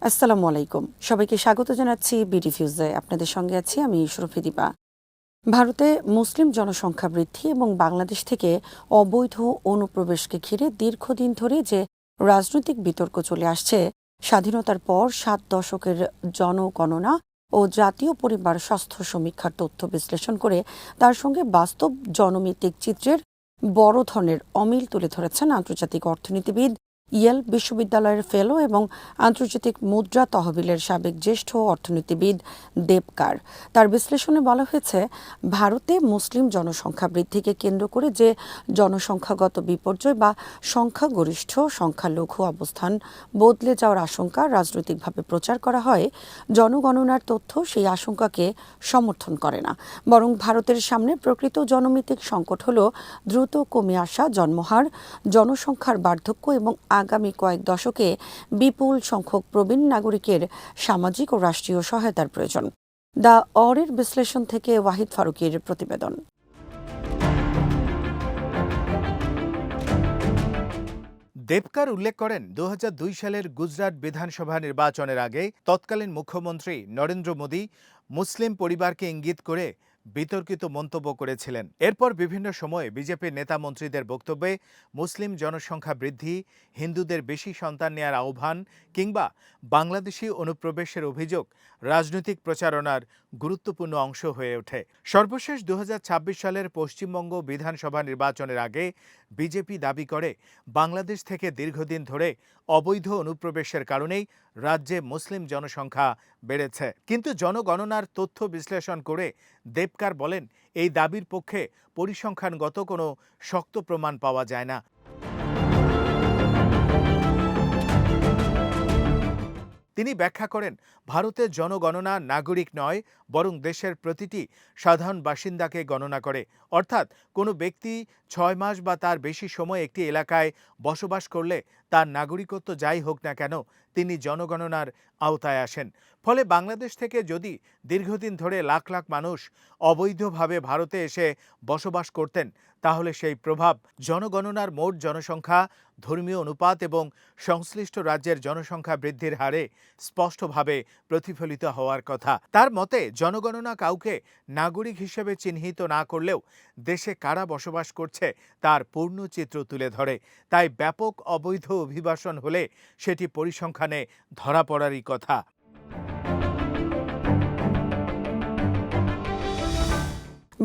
আসসালামু আলাইকুম। সবাইকে স্বাগত জানাচ্ছি বিডিফিউজে। আপনাদের সঙ্গে আছি আমি শরফি দীপা। ভারতে মুসলিম জনসংখ্যা বৃদ্ধি এবং বাংলাদেশ থেকে অবৈধ অনুপ্রবেশকে ঘিরে দীর্ঘদিন ধরে যে রাজনৈতিক বিতর্ক চলে আসছে, স্বাধীনতার পর 7 দশকের জনগণনা ও জাতীয় পরিবার স্বাস্থ্য সমীক্ষার তথ্য বিশ্লেষণ করে তার সঙ্গে বাস্তব জনমিতিক চিত্রের বড় ধরনের অমিল তুলে ধরেছেন আন্তর্জাতিক অর্থনীতিবিদ, ইয়েল বিশ্ববিদ্যালয়ের ফেলো এবং আন্তর্জাতিক মুদ্রা তহবিলের সাবেক জ্যেষ্ঠ অর্থনীতিবিদ দেবকার। তার বিশ্লেষণে বলা হয়েছে, ভারতে মুসলিম জনসংখ্যা বৃদ্ধিকে কেন্দ্র করে যে জনসংখ্যাগত বিপর্যয় বা সংখ্যাগরিষ্ঠ সংখ্যালঘু অবস্থান বদলে যাওয়ার আশঙ্কা রাজনৈতিকভাবে প্রচার করা হয়, জনগণনার তথ্য সেই আশঙ্কাকে সমর্থন করে না। বরং ভারতের সামনে প্রকৃত জনমিতিক সংকট হল দ্রুত কমে আসা জন্মহার, জনসংখ্যার বার্ধক্য এবং আগামী কয়েক দশকে বিপুল সংখ্যক প্রবীণ নাগরিকের সামাজিক ও রাষ্ট্রীয় সহায়তার প্রয়োজন। দ্য অরের বিশ্লেষণ থেকে ওয়াহিদ ফারুকীর প্রতিবেদন। দেবকার উল্লেখ করেন 2002 সালের গুজরাট বিধানসভা নির্বাচনের আগে তৎকালীন মুখ্যমন্ত্রী নরেন্দ্র মোদী মুসলিম পরিবারকে ইঙ্গিত করে বিতর্কিত মন্তব্য করেছিলেন। এরপর বিভিন্ন সময়ে বিজেপির নেতা মন্ত্রীদের বক্তব্যে মুসলিম জনসংখ্যা বৃদ্ধি, হিন্দুদের বেশি সন্তান নেয়ার আহ্বান কিংবা বাংলাদেশি অনুপ্রবেশের অভিযোগ রাজনৈতিক প্রচারণার গুরুত্বপূর্ণ অংশ হয়ে ওঠে। সর্বশেষ 2026 সালের পশ্চিমবঙ্গ বিধানসভা নির্বাচনের আগে বিজেপি দাবি করে বাংলাদেশ থেকে দীর্ঘদিন ধরে অবৈধ অনুপ্রবেশের কারণেই রাজ্যে মুসলিম জনসংখ্যা বেড়েছে। কিন্তু জনগণনার তথ্য বিশ্লেষণ করে দেবকার বলেন, এই দাবির পক্ষে পরিসংখ্যানগত কোনো শক্ত প্রমাণ পাওয়া যায় না। তিনি ব্যাখ্যা করেন, ভারতের জনগণনা নাগরিক নয়, বরং দেশের প্রতিটি সাধারণ বাসিন্দাকে গণনা করে। অর্থাৎ কোনো ব্যক্তি 6 মাস বা তার বেশি সময় একটি এলাকায় বসবাস করলে তার নাগরিকত্ব যাই হোক না কেন, তিনি জনগণনার আওতায় আসেন। ফলে বাংলাদেশ থেকে যদি দীর্ঘদিন ধরে লাখ লাখ মানুষ অবৈধভাবে ভারতে এসে বসবাস করতেন, তাহলে সেই প্রভাব জনগণনার মোট জনসংখ্যা, ধর্মীয় অনুপাত এবং সংশ্লিষ্ট রাজ্যের জনসংখ্যা বৃদ্ধির হারে স্পষ্টভাবে প্রতিফলিত হওয়ার কথা। তার মতে, জনগণনা কাউকে নাগরিক হিসেবে চিহ্নিত না করলেও দেশে কারা বসবাস করছে তার পূর্ণ চিত্র তুলে ধরে। তাই ব্যাপক অবৈধ অভিবাসন হলে সেটি পরিসংখ্যানে ধরা পড়ারই কথা।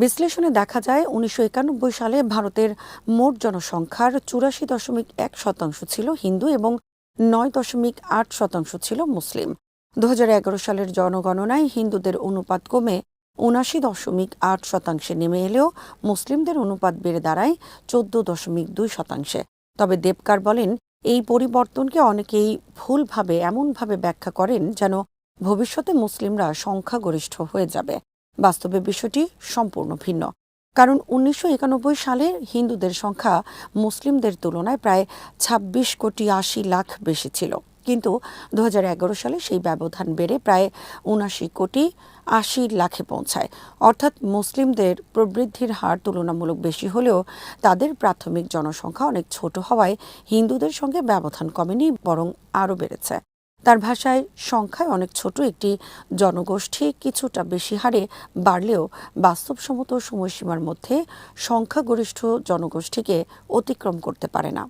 বিশ্লেষণে দেখা যায়, 1991 সালে ভারতের মোট জনসংখ্যার 84.1% ছিল হিন্দু এবং 9.8% ছিল মুসলিম। 2011 সালের জনগণনায় হিন্দুদের অনুপাত কমে 79.8% নেমে এলেও মুসলিমদের অনুপাত বেড়ে দাঁড়ায় 14.2%। তবে দেবকার বলেন, এই পরিবর্তনকে অনেকেই ভুলভাবে এমনভাবে ব্যাখ্যা করেন যেন ভবিষ্যতে মুসলিমরা সংখ্যাগরিষ্ঠ হয়ে যাবে। বাস্তবে বিষয়টি সম্পূর্ণ ভিন্ন। কারণ 1991 সালে হিন্দুদের সংখ্যা মুসলিমদের তুলনায় প্রায় 26.80 কোটি বেশি ছিল। কিন্তু 2011 সালে সেই ব্যবধান বেড়ে প্রায় 79.80 কোটি পৌঁছায়। অর্থাৎ মুসলিমদের প্রবৃদ্ধির হার তুলনামূলক বেশি হলেও তাদের প্রাথমিক জনসংখ্যা অনেক ছোট হওয়ায় হিন্দুদের সঙ্গে ব্যবধান কমেনি, বরং আরও বেড়েছে। তার ভাষায়, সংখ্যায় অনেক ছোট একটি জনগোষ্ঠী কিছুটা বেশি হারে বাড়লেও বাস্তবসম্মত সময়সীমার মধ্যে সংখ্যাগরিষ্ঠ জনগোষ্ঠীকে অতিক্রম করতে পারে না।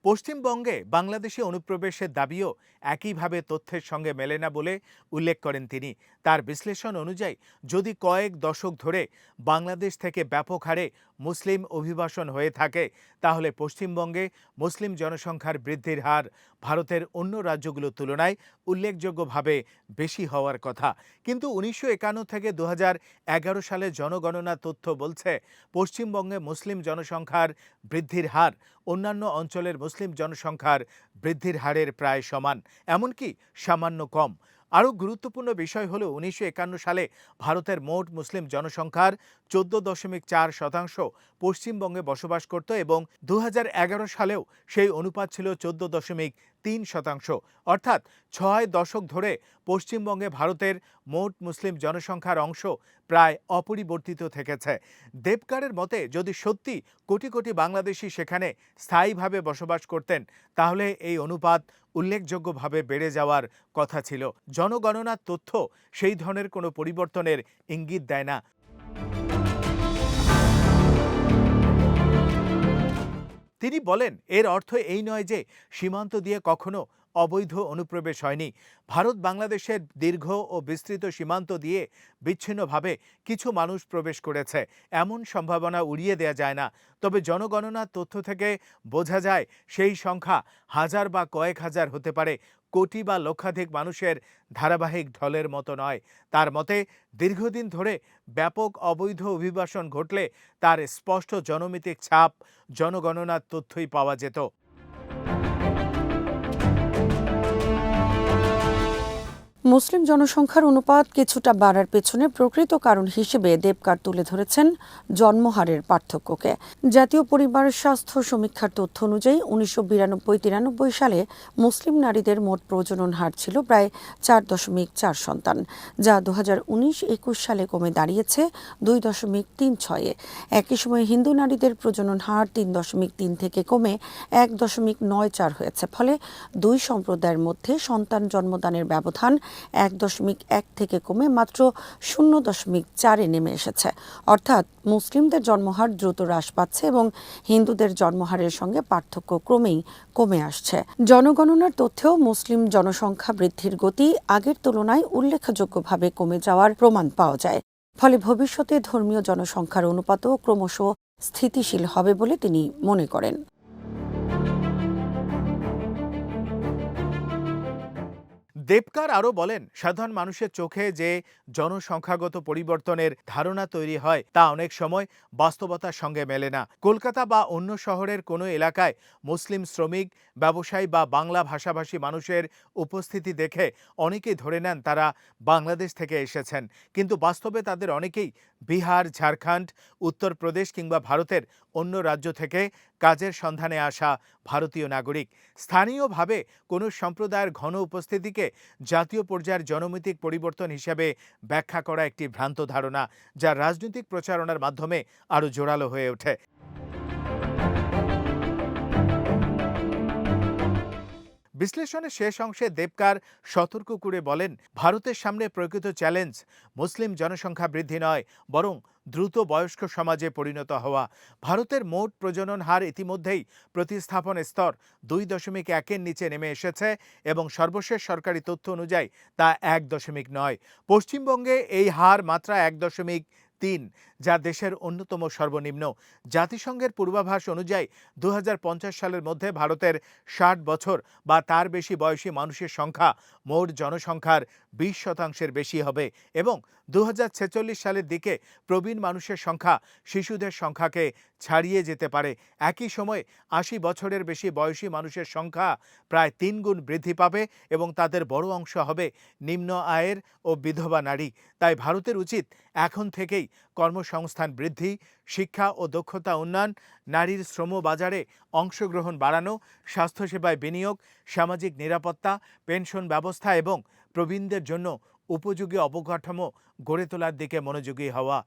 পশ্চিমবঙ্গে বাংলাদেশি অনুপ্রবেশের দাবিও একইভাবে তথ্যের সঙ্গে মেলে না বলে উল্লেখ করেন তিনি। তার বিশ্লেষণ অনুযায়ী, যদি কয়েক দশক ধরে বাংলাদেশ থেকে ব্যাপক হারে মুসলিম অভিবাসন হয়ে থাকে, তাহলে পশ্চিমবঙ্গে মুসলিম জনসংখ্যার বৃদ্ধির হার ভারতের অন্য রাজ্যগুলোর তুলনায় উল্লেখযোগ্যভাবে বেশি হওয়ার কথা। কিন্তু 1951 থেকে 2011 সালে জনগণনা তথ্য বলছে, পশ্চিমবঙ্গে মুসলিম জনসংখ্যার বৃদ্ধির হার অন্যান্য অঞ্চলের মুসলিম জনসংখ্যার বৃদ্ধির হারের প্রায় সমান, এমনকি সামান্য কম। আরও গুরুত্বপূর্ণ বিষয় হল, 1951 সালে ভারতের মোট মুসলিম জনসংখ্যার 14.4% পশ্চিমবঙ্গে বসবাস করত এবং 2011 সালেও সেই অনুপাত ছিল 3%, অর্থাৎ 6 দশক ধরে পশ্চিমবঙ্গে ভারতের মোট মুসলিম জনসংখ্যার অংশ প্রায় অপরিবর্তিত থেকেছে। দেবকারের মতে যদি সত্যি কোটি কোটি বাংলাদেশি সেখানে স্থায়ীভাবে বসবাস করতেন তাহলে এই অনুপাত উল্লেখযোগ্যভাবে বেড়ে যাওয়ার কথা ছিল। জনগণনার তথ্য সেই ধরনের কোনো পরিবর্তনের ইঙ্গিত দেয় না। তিনি বলেন, এর অর্থ এই নয় যে সীমান্ত দিয়ে কখনো অবৈধ অনুপ্রবেশ হয়নি। ভারত বাংলাদেশের দীর্ঘ ও বিস্তৃত সীমান্ত দিয়ে বিচ্ছিন্নভাবে কিছু মানুষ প্রবেশ করেছে, এমন সম্ভাবনা উড়িয়ে দেয়া যায় না। তবে জনগণনার তথ্য থেকে বোঝা যায় সেই সংখ্যা হাজার বা কয়েক হাজার হতে পারে, কোটি বা লক্ষাধিক মানুষের ধারাবাহিক ঢলের মতো নয়। তার মতে দীর্ঘদিন ধরে ব্যাপক অবৈধ অভিবাসন ঘটলে তার স্পষ্ট জনমিতিক ছাপ জনগণনার তথ্যই পাওয়া যেত। মুসলিম জনসংখ্যার অনুপাত কিছুটা বাড়ার পেছনে প্রকৃত কারণ হিসেবে দেবকার তুলে ধরেছেন জন্মহারের পার্থক্যকে। জাতীয় পরিবার স্বাস্থ্য সমীক্ষার তথ্য অনুযায়ী 1992-93 সালে মুসলিম নারীদের মোট প্রজনন হার ছিল প্রায় 4.4 সন্তান, যা 2019-21 সালে কমে দাঁড়িয়েছে 2.36-এ। একই সময়ে হিন্দু নারীদের প্রজনন হার 3.3 থেকে কমে 1.94 হয়েছে। ফলে দুই সম্প্রদায়ের মধ্যে সন্তান জন্মদানের ব্যবধান 1.1 থেকে কমে মাত্র 0.4-এ নেমে এসেছে। অর্থাৎ মুসলিমদের জন্মহার দ্রুত হ্রাস পাচ্ছে এবং হিন্দুদের জন্মহারের সঙ্গে পার্থক্য ক্রমেই কমে আসছে। জনগণনার তথ্যেও মুসলিম জনসংখ্যা বৃদ্ধির গতি আগের তুলনায় উল্লেখযোগ্যভাবে কমে যাওয়ার প্রমাণ পাওয়া যায়। ফলে ভবিষ্যতে ধর্মীয় জনসংখ্যার অনুপাতও ক্রমশ স্থিতিশীল হবে বলে তিনি মনে করেন। দেবকার আরও বলেন, সাধারণ মানুষের চোখে যে জনসংখ্যাগত পরিবর্তনের ধারণা তৈরি হয় তা অনেক সময় বাস্তবতার সঙ্গে মেলে না। কলকাতা বা অন্য শহরের কোনো এলাকায় মুসলিম শ্রমিক, ব্যবসায়ী বা বাংলা ভাষাভাষী মানুষের উপস্থিতি দেখে অনেকেই ধরে নেন তারা বাংলাদেশ থেকে এসেছেন, কিন্তু বাস্তবে তাদের অনেকেই বিহার, ঝাড়খণ্ড, উত্তরপ্রদেশ কিংবা ভারতের অন্য রাজ্য থেকে কাজের সন্ধানে আসা ভারতীয় নাগরিক। স্থানীয়ভাবে কোনো সম্প্রদায়ের ঘন উপস্থিতিকে জাতীয় পর্যায়ের জনমিতিক পরিবর্তন হিসেবে ব্যাখ্যা করা একটি ভ্রান্ত ধারণা, যা রাজনৈতিক প্রচারণার মাধ্যমে আরও জোরালো হয়ে ওঠে। বিশ্লেষণের শেষ অংশে দেবকার সতর্ক করে বলেন, ভারতের সামনে প্রকৃত চ্যালেঞ্জ মুসলিম জনসংখ্যা বৃদ্ধি নয়, বরং দ্রুত বয়স্ক সমাজে পরিণত হওয়া। ভারতের মোট প্রজনন হার ইতিমধ্যেই প্রতিস্থাপন স্তর 2.1-এর নিচে নেমে এসেছে এবং সর্বশেষ সরকারি তথ্য অনুযায়ী তা 1.9। পশ্চিমবঙ্গে এই হার মাত্রা 1.3, যা দেশের অন্যতম সর্বনিম্ন। জাতিসংঘের পূর্বাভাস অনুযায়ী 2050 সালের মধ্যে ভারতের 60 বছর বা তার বেশি বয়সী মানুষের সংখ্যা মোট জনসংখ্যার 20% বেশি হবে এবং 2046 সালের দিকে প্রবীণ মানুষের সংখ্যা শিশুদের সংখ্যাকে ছাড়িয়ে যেতে পারে। একই সময় 80 বছরের বেশি বয়সী মানুষের সংখ্যা প্রায় 3 গুণ বৃদ্ধি পাবে এবং তাদের বড় অংশ হবে নিম্ন আয়ের ও বিধবা নারী। তাই ভারতের উচিত এখন থেকেই কর্মসংস্থান বৃদ্ধি, শিক্ষা ও দক্ষতা উন্নয়ন, নারীর শ্রম বাজারে অংশগ্রহণ বাড়ানো, স্বাস্থ্যসেবায় বিনিয়োগ, সামাজিক নিরাপত্তা, পেনশন ব্যবস্থা এবং প্রবীণদের জন্য উপযোগী অবকাঠামো গড়ে তোলার দিকে মনোযোগী হওয়া।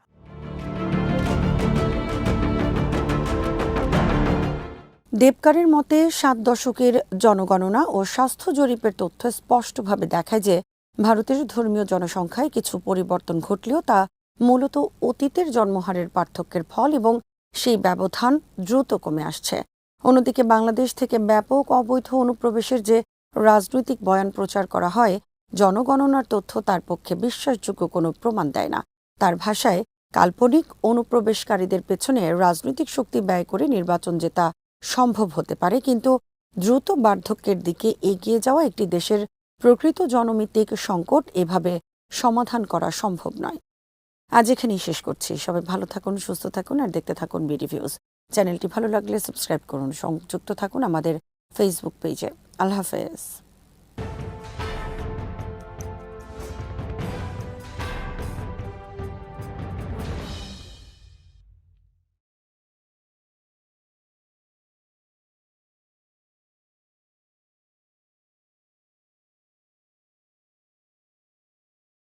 দেবকারের মতে 7 দশকের জনগণনা ও স্বাস্থ্য জরিপের তথ্য স্পষ্টভাবে দেখায় যে ভারতের ধর্মীয় জনসংখ্যায় কিছু পরিবর্তন ঘটলেও তা মূলত অতীতের জন্মহারের পার্থক্যের ফল এবং সেই ব্যবধান দ্রুত কমে আসছে। অন্যদিকে বাংলাদেশ থেকে ব্যাপক অবৈধ অনুপ্রবেশের যে রাজনৈতিক বয়ান প্রচার করা হয়, জনগণনার তথ্য তার পক্ষে বিশ্বাসযোগ্য কোনো প্রমাণ দেয় না। তার ভাষায়, কাল্পনিক অনুপ্রবেশকারীদের পেছনে রাজনৈতিক শক্তি ব্যয় করে নির্বাচন জেতা সম্ভব হতে পারে, কিন্তু দ্রুত বার্ধক্যের দিকে এগিয়ে যাওয়া একটি দেশের প্রকৃত জনমিতিক সংকট এভাবে সমাধান করা সম্ভব নয়। আজ এখানেই শেষ করছি। সবাই ভালো থাকুন, সুস্থ থাকুন আর দেখতে থাকুন বিডিভিউজ। চ্যানেলটি ভালো লাগলে সাবস্ক্রাইব করুন, সংযুক্ত থাকুন আমাদের ফেসবুক পেজে। আল্লাহ হাফেজ।